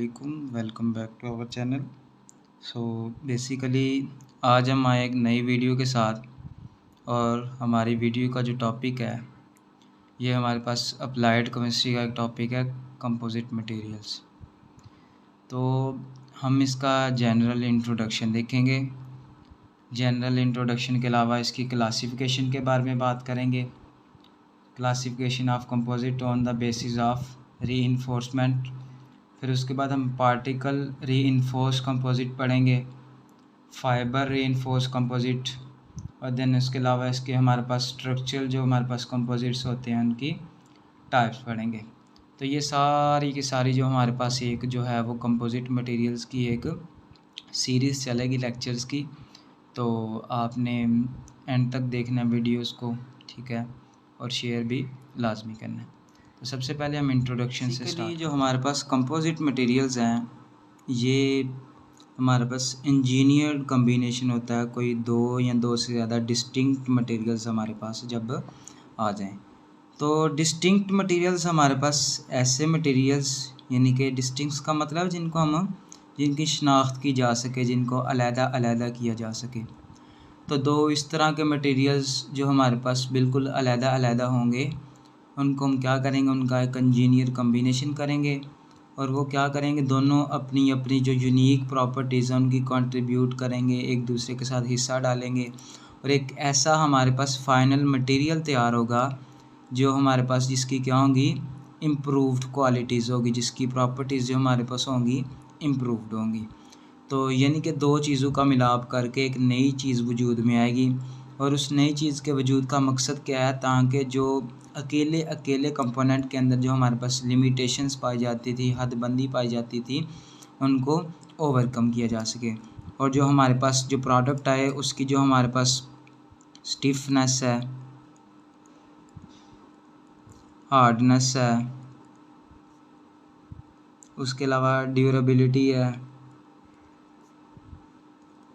अस्सलामुअलैकुम, welcome back to our channel. So basically आज हम आए एक नई वीडियो के साथ, और हमारी वीडियो का जो टॉपिक है ये हमारे पास अप्लाइड केमिस्ट्री का एक टॉपिक है, कंपोजिट मटेरियल्स। तो हम इसका जनरल इंट्रोडक्शन देखेंगे। जनरल इंट्रोडक्शन के अलावा इसकी क्लासिफिकेशन के बारे में बात करेंगे। Classification of composite on the basis of reinforcement. फिर उसके बाद हम पार्टिकल रीइंफोर्स कंपोजिट पढ़ेंगे, फाइबर रीइंफोर्स कंपोजिट, और देन इसके अलावा इसके हमारे पास स्ट्रक्चरल जो हमारे पास कंपोजिट्स होते हैं उनकी टाइप्स पढ़ेंगे। तो ये सारी की सारी जो हमारे पास एक जो है वो कंपोजिट मटेरियल्स की एक सीरीज़ चलेगी लेक्चर्स की। तो आपने एंड तक देखना है वीडियोस को, ठीक है, और शेयर भी लाजमी करना है। तो सबसे पहले हम इंट्रोडक्शन से स्टार्ट। जो हमारे पास कंपोजिट मटेरियल्स हैं ये हमारे पास इंजीनियर्ड कम्बिनेशन होता है, कोई दो या दो से ज़्यादा डिस्टिंक्ट मटेरियल्स हमारे पास जब आ जाएं। तो डिस्टिंक्ट मटेरियल्स हमारे पास ऐसे मटेरियल्स, यानी कि डिस्टिंक्ट का मतलब जिनकी शनाख्त की जा सके, जिनको अलहदा किया जा सके। तो दो इस तरह के मटेरियल्स जो हमारे पास बिल्कुल अलहदा होंगे, उनको हम क्या करेंगे, उनका एक इंजीनियर कम्बिनेशन करेंगे, और वो क्या करेंगे, दोनों अपनी अपनी जो यूनिक प्रॉपर्टीज़ हैं उनकी कंट्रीब्यूट करेंगे, एक दूसरे के साथ हिस्सा डालेंगे, और एक ऐसा हमारे पास फाइनल मटेरियल तैयार होगा जो हमारे पास जिसकी क्या होंगी, इम्प्रूव्ड क्वालिटीज़ होगी, जिसकी प्रॉपर्टीज़ जो हमारे पास होंगी इम्प्रूव्ड होंगी। तो यानी कि दो चीज़ों का मिलाप करके एक नई चीज़ वजूद में आएगी, और उस नई चीज़ के वजूद का मकसद क्या है, ताकि जो अकेले कंपोनेंट के अंदर जो हमारे पास लिमिटेशंस पाई जाती थी, हदबंदी पाई जाती थी, उनको ओवरकम किया जा सके, और जो हमारे पास जो प्रोडक्ट आए उसकी जो हमारे पास स्टिफनेस है, हार्डनेस है, उसके अलावा ड्यूरेबिलिटी है,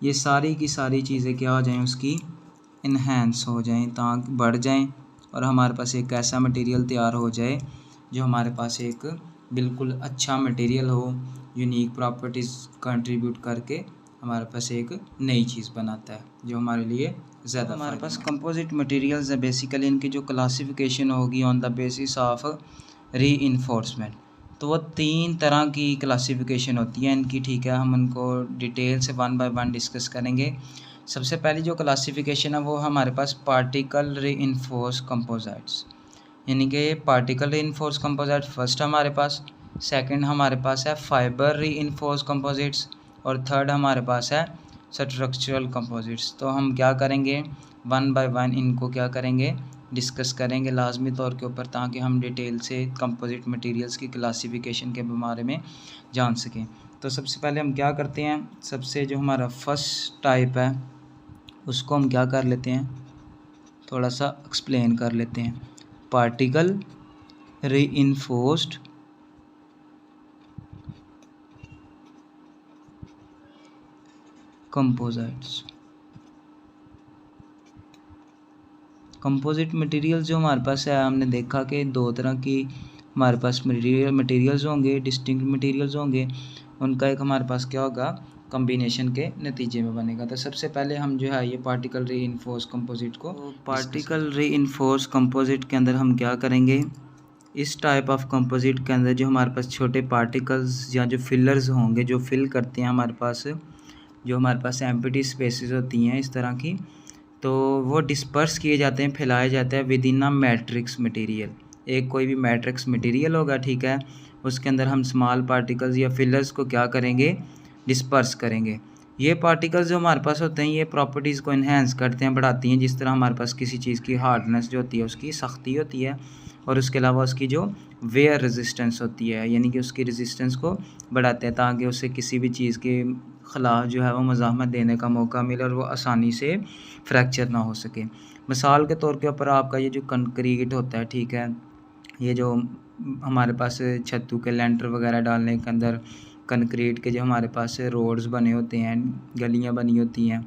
ये सारी की सारी चीज़ें क्या हो जाएं, उसकी इन्हेंस हो जाएं, ताकि बढ़ जाएं, और हमारे पास एक ऐसा मटेरियल तैयार हो जाए जो हमारे पास एक बिल्कुल अच्छा मटेरियल हो, यूनिक प्रॉपर्टीज़ कंट्रीब्यूट करके हमारे पास एक नई चीज़ बनाता है जो हमारे लिए ज़्यादा। हमारे पास कंपोजिट मटेरियल्स है, बेसिकली इनकी जो क्लासिफिकेशन होगी on the basis of reinforcement. तो वो तीन तरह की क्लासिफिकेशन होती है इनकी, ठीक है। हम उनको डिटेल से वन बाय वन डिस्कस करेंगे। सबसे पहली जो क्लासिफिकेशन है वो हमारे पास पार्टिकल रीइंफोर्स कंपोजिट्स, यानी कि पार्टिकल रीइंफोर्स कंपोजिट फर्स्ट हमारे पास, सेकंड हमारे पास है फाइबर रीइंफोर्स कंपोजिट्स, और थर्ड हमारे पास है स्ट्रक्चरल कंपोजिट्स। तो हम क्या करेंगे, वन बाय वन इनको क्या करेंगे, डिस्कस करेंगे लाजमी तौर के ऊपर, ताकि हम डिटेल से कंपोजिट मटेरियल्स की क्लासिफिकेशन के बारे में जान सकें। तो सबसे पहले हम क्या करते हैं, सबसे जो हमारा फर्स्ट टाइप है उसको हम क्या कर लेते हैं, थोड़ा सा एक्सप्लेन कर लेते हैं। Particle reinforced composites. Composite material जो हमारे पास है, हमने देखा कि दो तरह की हमारे पास मटेरियल्स होंगे, डिस्टिंक्ट मटेरियल्स होंगे, उनका एक हमारे पास क्या होगा, कम्बिनेशन के नतीजे में बनेगा। तो सबसे पहले हम जो है ये पार्टिकल रीइंफोर्स कंपोजिट को, पार्टिकल रीइंफोर्स कंपोजिट के अंदर हम क्या करेंगे, इस टाइप ऑफ कंपोजिट के अंदर जो हमारे पास छोटे पार्टिकल्स या जो फिलर्स होंगे, जो फिल करते हैं हमारे पास, जो हमारे पास एम्प्टी स्पेसेस होती हैं इस तरह की, तो वो डिस्पर्स किए जाते हैं, फैलाए जाते हैं with in a matrix material. एक कोई भी मैट्रिक्स मटेरियल होगा, ठीक है, उसके अंदर हम स्मॉल पार्टिकल्स या फिलर्स को क्या करेंगे, डिस्पर्स करेंगे। ये पार्टिकल्स जो हमारे पास होते हैं ये प्रॉपर्टीज़ को इन्हेंस करते हैं, बढ़ाती हैं, जिस तरह हमारे पास किसी चीज़ की हार्डनेस जो होती है, उसकी सख्ती होती है, और उसके अलावा उसकी जो वेयर रेजिस्टेंस होती है, यानी कि उसकी रेजिस्टेंस को बढ़ाते हैं, ताकि उससे किसी भी चीज़ के ख़िलाफ़ जो है वो मज़ाहमत देने का मौका मिले, और वो आसानी से फ्रैक्चर ना हो सके। मिसाल के तौर के ऊपर आपका ये जो कंक्रीट होता है, ठीक है, ये जो हमारे पास छत्तों के लेंटर वगैरह डालने के अंदर कंक्रीट के जो हमारे पास रोड्स बने होते हैं, गलियां बनी होती हैं,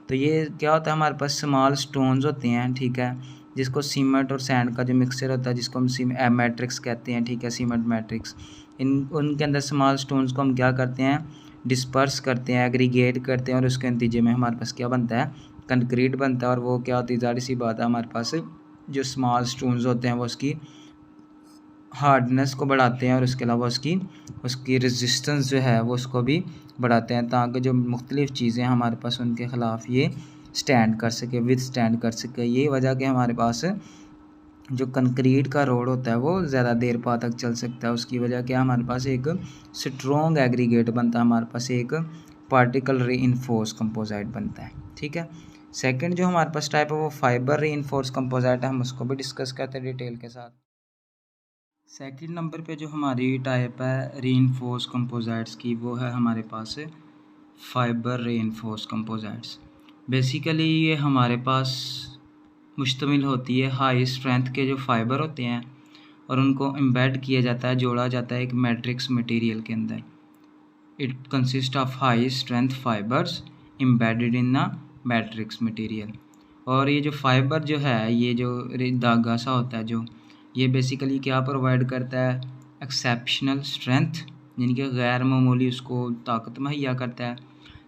तो ये क्या होता है, हमारे पास स्मॉल स्टोन्स होते हैं, ठीक है, जिसको सीमेंट और सैंड का जो मिक्सचर होता है, जिसको हम मैट्रिक्स कहते हैं, ठीक है, सीमेंट मैट्रिक्स, उनके अंदर स्मॉल स्टोन्स को हम क्या करते हैं, डिस्पर्स करते हैं, एग्रीगेट करते हैं, और उसके नतीजे में हमारे पास क्या बनता है, कंक्रीट बनता है। और वो क्या होती है, ज़ाहिर सी बात है, हमारे पास जो स्मॉल स्टोन्स होते हैं वो उसकी हार्डनेस को बढ़ाते हैं, और उसके अलावा उसकी रेजिस्टेंस जो है वो उसको भी बढ़ाते हैं, ताकि जो मुख्तलिफ़ चीज़ें हमारे पास उनके ख़िलाफ़ ये स्टैंड कर सके, विद स्टैंड कर सके। यही वजह कि हमारे पास जो कंक्रीट का रोड होता है वो ज़्यादा देर पा तक चल सकता है। उसकी वजह क्या, हमारे पास एक स्ट्रॉन्ग एग्रीगेट बनता है, हमारे पास एक पार्टिकल रीइंफोर्स कंपोजिट बनता है। ठीक है। सेकंड जो हमारे पास टाइप है वो फाइबर रीइंफोर्स कंपोजिट है, हम उसको भी डिस्कस करते हैं डिटेल के साथ। सेकंड नंबर पे जो हमारी टाइप है रीइंफोर्स कंपोजिट्स की, वो है हमारे पास फाइबर रीइंफोर्स कंपोजिट्स। बेसिकली ये हमारे पास मुश्तमिल होती है हाई स्ट्रेंथ के जो फाइबर होते हैं, और उनको एम्बेड किया जाता है, जोड़ा जाता है एक मैट्रिक्स मटेरियल के अंदर। It consist of high strength fibres embedded in a matrix material. और ये जो फाइबर जो है, ये जो धागा सा होता है जो, ये बेसिकली क्या प्रोवाइड करता है, एक्सेप्शनल स्ट्रेंथ, यानी कि गैर मामूली उसको ताकत मुहैया करता है,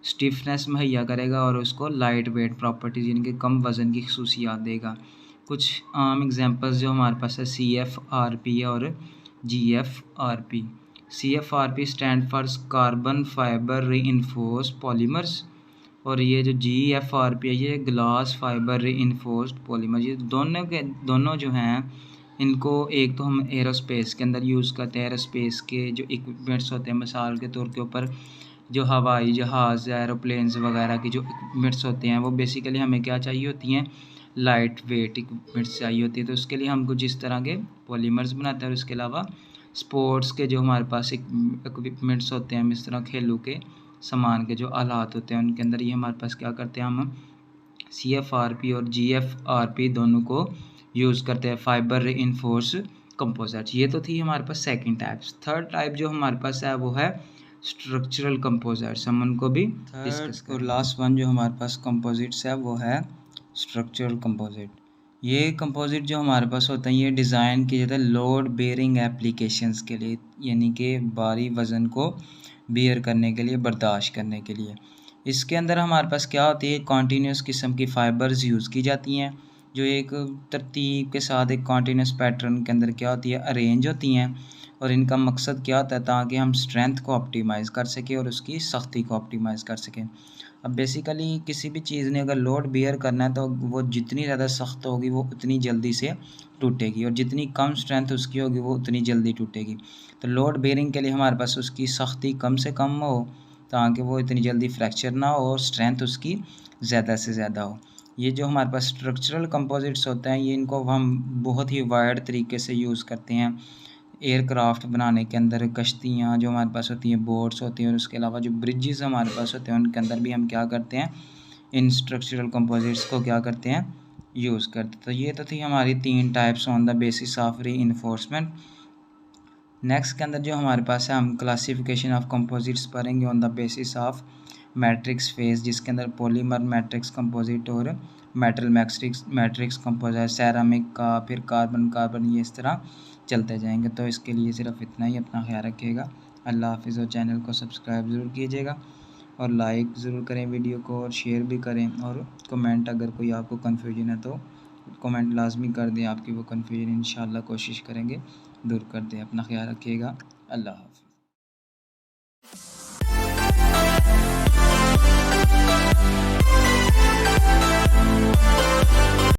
स्टिफनेस मुहैया करेगा, और उसको लाइट वेट प्रॉपर्टीज़ यानी कि कम वज़न की खसूसियात देगा। कुछ आम एग्जांपल्स जो हमारे पास है CFRP और GFRP। CFRP stand for carbon fibre reinforce polymers, और ये जो GFRP है ये ग्लास फाइबर रीइंफोर्स्ड पॉलीमर। ये दोनों जो हैं, इनको एक तो हम एरोस्पेस के अंदर यूज़ करते हैं। एरोस्पेस के जो इक्विपमेंट्स होते हैं, मिसाल के तौर के ऊपर जो हवाई जहाज़, एरोप्लेन्स वगैरह की जो इक्विपमेंट्स होते हैं, वो बेसिकली हमें क्या चाहिए होती हैं, लाइट वेट इक्विपमेंट्स चाहिए होती है। तो उसके लिए हम कुछ इस तरह के पॉलीमर्स बनाते हैं। और उसके अलावा स्पोर्ट्स के जो हमारे पास इक्विपमेंट्स होते हैं, इस तरह खेलों के सामान के जो आलात होते हैं, उनके अंदर ये हमारे पास क्या करते हैं, हम CFRP और GFRP दोनों को यूज़ करते हैं, फाइबर रीइंफोर्स कंपोजिट्स। ये तो थी हमारे पास सेकंड टाइप्स। थर्ड टाइप जो हमारे पास है वो है स्ट्रक्चरल कंपोजिट्स। हम उनको भी डिस्कस करें। और लास्ट वन जो हमारे पास कंपोजिट्स है वो है स्ट्रक्चरल कंपोजिट। ये कंपोजिट जो हमारे पास होते हैं, ये डिज़ाइन किए जाते हैं लोड बेयरिंग एप्लीकेशंस के लिए, यानी कि भारी वज़न को बेयर करने के लिए, बर्दाश्त करने के लिए। इसके अंदर हमारे पास क्या होती है, कॉन्टीन्यूस किस्म की फ़ाइबर्स यूज़ की जाती हैं, जो एक तरतीब के साथ एक कॉन्टीन्यूस पैटर्न के अंदर क्या होती है, अरेंज होती हैं। और इनका मकसद क्या होता है, ताकि हम स्ट्रेंथ को ऑप्टिमाइज़ कर सकें और उसकी सख्ती को ऑप्टिमाइज़ कर सकें। अब बेसिकली किसी भी चीज़ ने अगर लोड बेयर करना है, तो वो जितनी ज़्यादा सख्त होगी वो उतनी जल्दी से टूटेगी, और जितनी कम स्ट्रेंथ उसकी होगी वो उतनी जल्दी टूटेगी। तो लोड बेयरिंग के लिए हमारे पास उसकी सख्ती कम से कम हो, ताकि वो इतनी जल्दी फ्रैक्चर ना हो और स्ट्रेंथ उसकी ज़्यादा से ज़्यादा हो। ये जो हमारे पास स्ट्रक्चरल कंपोजिट्स होते हैं, ये इनको हम बहुत ही वाइड तरीके से यूज़ करते हैं एयरक्राफ्ट बनाने के अंदर। कश्तियाँ जो हमारे पास होती हैं, बोट्स होती हैं, और उसके अलावा जो ब्रिजेस हमारे पास होते हैं, उनके अंदर भी हम क्या करते हैं, इन स्ट्रक्चरल कंपोजिट्स को क्या करते हैं, यूज़ करते हैं। तो ये तो थी हमारी 3 types on the basis of reinforcement. Next के अंदर जो हमारे पास है, हम क्लासिफिकेशन ऑफ कंपोजिट्स पढ़ेंगे on the basis of matrix phase, जिसके अंदर पॉलीमर मैट्रिक्स कंपोजिट और मेटल मैट्रिक्स कंपोजिट, सेरामिक का, फिर कार्बन, ये इस तरह चलते जाएंगे। तो इसके लिए सिर्फ इतना ही, अपना ख्याल रखिएगा। अल्लाह हाफिज़। और चैनल को सब्सक्राइब ज़रूर कीजिएगा, और लाइक ज़रूर करें वीडियो को, और शेयर भी करें। और कमेंट, अगर कोई आपको कन्फ्यूजन है तो कमेंट लाजमी कर दें, आपकी वो कन्फ्यूजन इंशाल्लाह कोशिश करेंगे दूर कर दें। अपना ख्याल रखिएगा। अल्लाह हाफ़िज़।